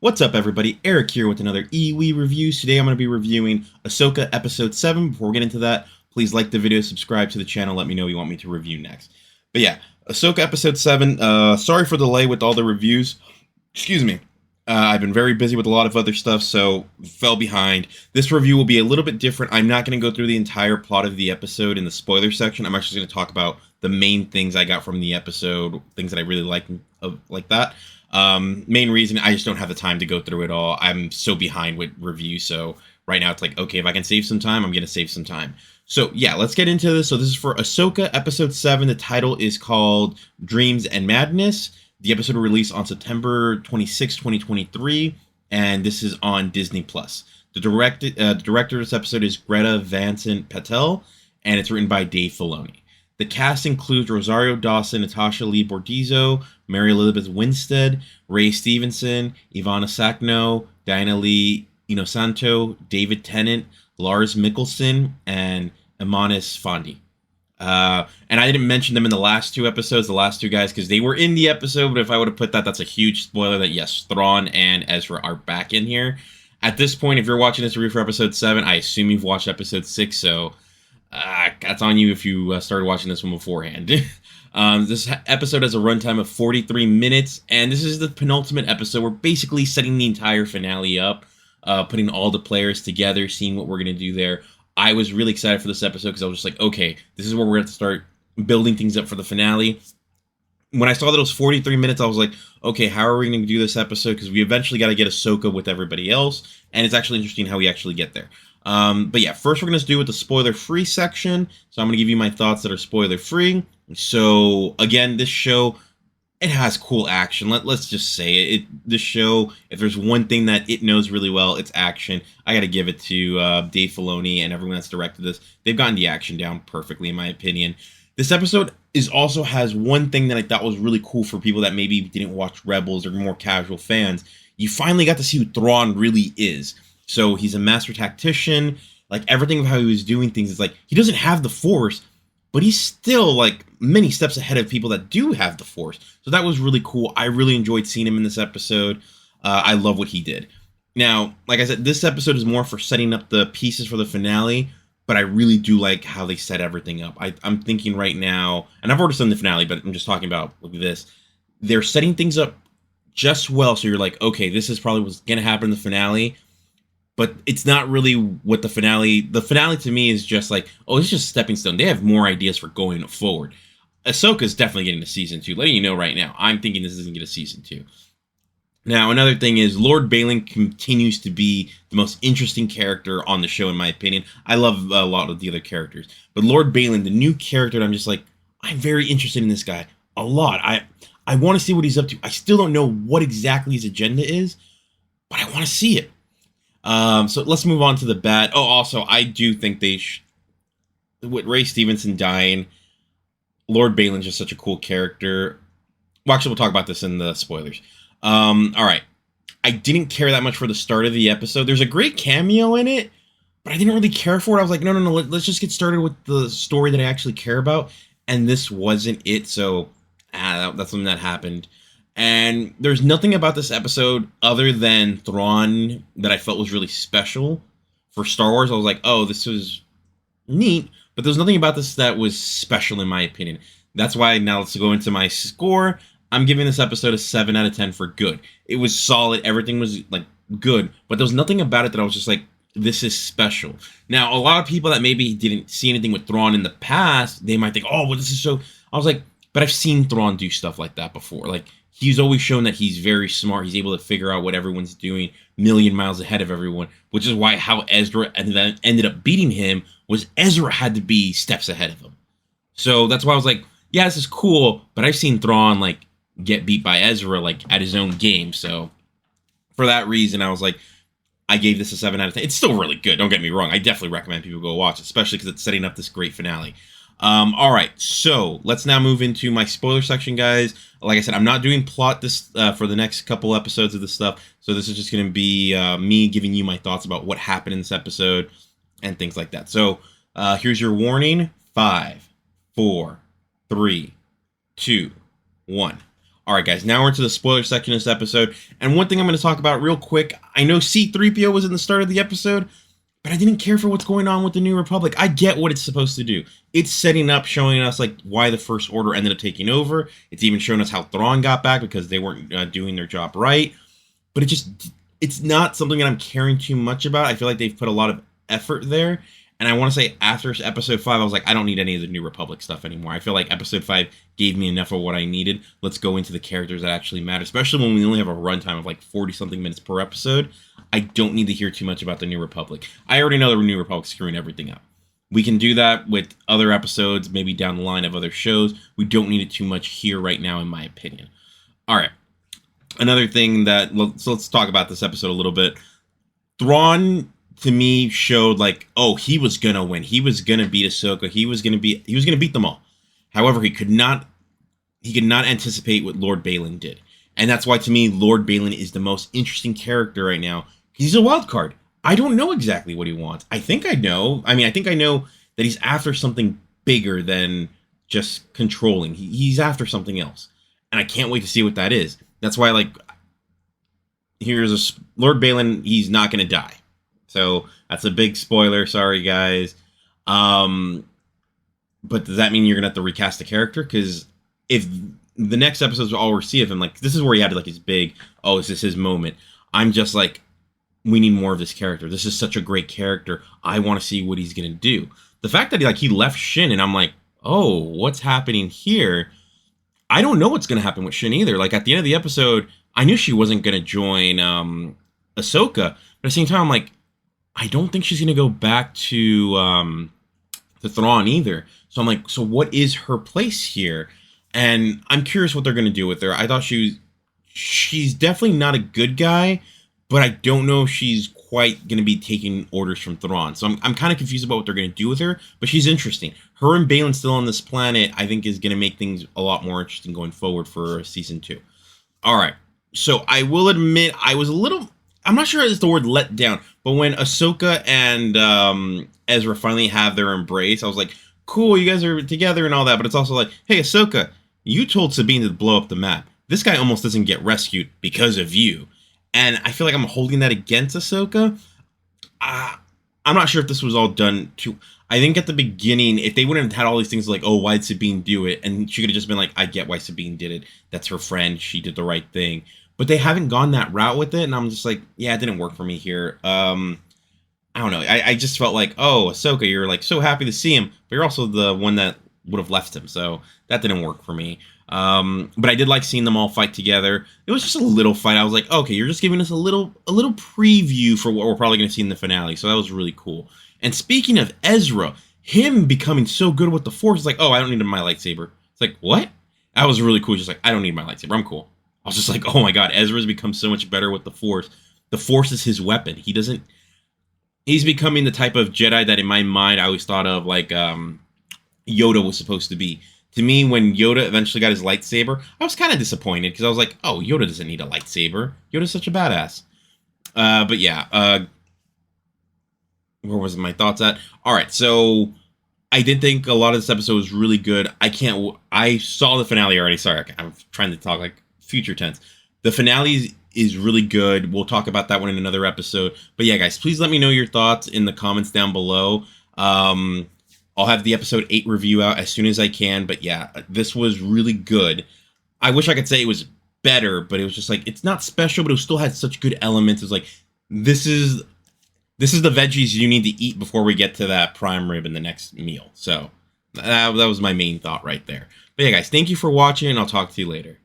What's up, everybody? Eric here with another EWE reviews. Today I'm going to be reviewing Ahsoka Episode 7. Before we get into that, please like the video, subscribe to the channel, let me know what you want me to review next. But yeah, Ahsoka Episode 7, sorry for the delay with all the reviews. Excuse me. I've been very busy with a lot of other stuff, so fell behind. This review will be a little bit different. I'm not going to go through the entire plot of the episode in the spoiler section. I'm actually going to talk about the main things I got from the episode, things that I really like that. Main reason, I just don't have the time to go through it all. I'm so behind with review, so right now it's like, okay, if I can save some time, I'm going to save some time. So yeah, let's get into this. So this is for Ahsoka Episode 7. The title is called Dreams and Madness. The episode will release on September 26, 2023, and this is on Disney+. The director of this episode is Greta Van Patel, and it's written by Dave Filoni. The cast includes Rosario Dawson, Natasha Lee Bordizzo, Mary Elizabeth Winstead, Ray Stevenson, Ivana Sacno, Diana Lee Inosanto, David Tennant, Lars Mikkelsen, and Emanis Fondi. And I didn't mention them in the last two episodes, the last two guys, because they were in the episode, but if I would have put that, that's a huge spoiler that, yes, Thrawn and Ezra are back in here. At this point, if you're watching this review for Episode 7, I assume you've watched Episode 6, so that's on you if you started watching this one beforehand. This episode has a runtime of 43 minutes, and this is the penultimate episode. We're basically setting the entire finale up, putting all the players together, seeing what we're going to do there. I was really excited for this episode because I was just like, okay, this is where we're going to start building things up for the finale. When I saw that it was 43 minutes, I was like, okay, how are we going to do this episode? Because we eventually got to get Ahsoka with everybody else, and it's actually interesting how we actually get there. But yeah, first we're going to do with the spoiler-free section. So I'm going to give you my thoughts that are spoiler-free. So again, this show, it has cool action. Let's just say it. This show, if there's one thing that it knows really well, it's action. I got to give it to Dave Filoni and everyone that's directed this. They've gotten the action down perfectly, in my opinion. This episode also has one thing that I thought was really cool for people that maybe didn't watch Rebels or more casual fans. You finally got to see who Thrawn really is. So he's a master tactician. Like, everything of how he was doing things is like, he doesn't have the Force, but he's still like many steps ahead of people that do have the Force. So that was really cool. I really enjoyed seeing him in this episode. I love what he did. Now, like I said, this episode is more for setting up the pieces for the finale, but I really do like how they set everything up. I'm thinking right now, and I've already done the finale, but I'm just talking about this. They're setting things up just well, so you're like, okay, this is probably what's going to happen in the finale. But it's not really what the finale to me is just like, oh, it's just a stepping stone. They have more ideas for going forward. Ahsoka's definitely getting a season 2. Letting you know right now, I'm thinking this isn't get a season 2. Now, another thing is Lord Balin continues to be the most interesting character on the show, in my opinion. I love a lot of the other characters. But Lord Balin, the new character, I'm just like, I'm very interested in this guy. A lot. I want to see what he's up to. I still don't know what exactly his agenda is, but I want to see it. So let's move on to the bad. Oh, also, I do think with Ray Stevenson dying, Lord Balin's just such a cool character. Well, actually, we'll talk about this in the spoilers. All right. I didn't care that much for the start of the episode. There's a great cameo in it, but I didn't really care for it. I was like, no, let's just get started with the story that I actually care about. And this wasn't it, so that's something that happened. And there's nothing about this episode other than Thrawn that I felt was really special for Star Wars. I was like, oh, this was neat, but there's nothing about this that was special in my opinion. That's why now let's go into my score. I'm giving this episode a 7 out of 10 for good. It was solid. Everything was like good, but there was nothing about it that I was just like, this is special. Now, a lot of people that maybe didn't see anything with Thrawn in the past, they might think, oh, well, this is so... I was like, but I've seen Thrawn do stuff like that before. Like, he's always shown that he's very smart. He's able to figure out what everyone's doing a million miles ahead of everyone, which is why how Ezra ended up beating him was Ezra had to be steps ahead of him. So that's why I was like, yeah, this is cool, but I've seen Thrawn, like, get beat by Ezra, like, at his own game. So for that reason, I was like, I gave this a 7 out of 10. It's still really good, don't get me wrong. I definitely recommend people go watch it, especially because it's setting up this great finale. All right, so let's now move into my spoiler section, guys. Like I said, I'm not doing plot this for the next couple episodes of this stuff, so this is just going to be me giving you my thoughts about what happened in this episode and things like that. So here's your warning. 5, 4, 3, 2, 1. Alright guys, now we're into the spoiler section of this episode, and one thing I'm going to talk about real quick, I know C-3PO was in the start of the episode, but I didn't care for what's going on with the New Republic. I get what it's supposed to do. It's setting up, showing us like why the First Order ended up taking over. It's even showing us how Thrawn got back because they weren't doing their job right. But it's not something that I'm caring too much about. I feel like they've put a lot of effort there. And I want to say after episode 5, I was like, I don't need any of the New Republic stuff anymore. I feel like episode 5 gave me enough of what I needed. Let's go into the characters that actually matter, especially when we only have a runtime of like 40-something minutes per episode. I don't need to hear too much about the New Republic. I already know the New Republic's screwing everything up. We can do that with other episodes, maybe down the line of other shows. We don't need it too much here right now, in my opinion. All right. Another thing that, so let's talk about this episode a little bit. Thrawn, to me, showed like, oh, he was gonna win. He was gonna beat Ahsoka. He was gonna beat them all. However, he could not anticipate what Lord Balin did. And that's why, to me, Lord Balin is the most interesting character right now. He's a wild card. I don't know exactly what he wants. I think I know. I think I know that he's after something bigger than just controlling. He's after something else. And I can't wait to see what that is. That's why, like, Lord Balin, he's not going to die. So that's a big spoiler. Sorry, guys. But does that mean you're going to have to recast the character? Because if the next episodes are all we see of him, like, this is where he had, like, his big, oh, is this his moment? I'm just like, we need more of this character. This is such a great character. I want to see what he's going to do. The fact that he left Shin, and I'm like, oh, what's happening here? I don't know what's going to happen with Shin either. Like, at the end of the episode, I knew she wasn't going to join Ahsoka. But at the same time, I'm like, I don't think she's going to go back to Thrawn either. So I'm like, so what is her place here? And I'm curious what they're going to do with her. I thought she's definitely not a good guy, but I don't know if she's quite going to be taking orders from Thrawn. So I'm kind of confused about what they're going to do with her, but she's interesting. Her and Balin still on this planet, I think, is going to make things a lot more interesting going forward for season 2. All right. So I will admit I was a little, I'm not sure it's the word let down, but when Ahsoka and Ezra finally have their embrace, I was like, cool, you guys are together and all that. But it's also like, hey, Ahsoka, you told Sabine to blow up the map. This guy almost doesn't get rescued because of you. And I feel like I'm holding that against Ahsoka. I'm not sure if this was all done to... I think at the beginning, if they wouldn't have had all these things like, oh, why'd Sabine do it? And she could have just been like, I get why Sabine did it. That's her friend. She did the right thing. But they haven't gone that route with it. And I'm just like, yeah, it didn't work for me here. I don't know. I just felt like, oh, Ahsoka, you're like so happy to see him. But you're also the one that would have left him. So that didn't work for me. But I did like seeing them all fight together. It was just a little fight. I was like, okay, you're just giving us a little preview for what we're probably going to see in the finale. So that was really cool. And speaking of Ezra, him becoming so good with the Force, it's like, oh, I don't need my lightsaber. It's like, what? That was really cool. Just like, I don't need my lightsaber. I'm cool. I was just like, oh my God, Ezra's become so much better with the Force. The Force is his weapon. He's becoming the type of Jedi that in my mind I always thought of like Yoda was supposed to be. To me, when Yoda eventually got his lightsaber, I was kind of disappointed because I was like, oh, Yoda doesn't need a lightsaber. Yoda's such a badass. But yeah, where was my thoughts at? All right, so I did think a lot of this episode was really good. I saw the finale already. Sorry, I'm trying to talk like future tense. The finale is really good. We'll talk about that one in another episode. But yeah, guys, please let me know your thoughts in the comments down below. I'll have the episode 8 review out as soon as I can. But yeah, this was really good. I wish I could say it was better, but it was just like, it's not special, but it still had such good elements. It's like, this is the veggies you need to eat before we get to that prime rib in the next meal. So that was my main thought right there. But yeah, guys, thank you for watching, and I'll talk to you later.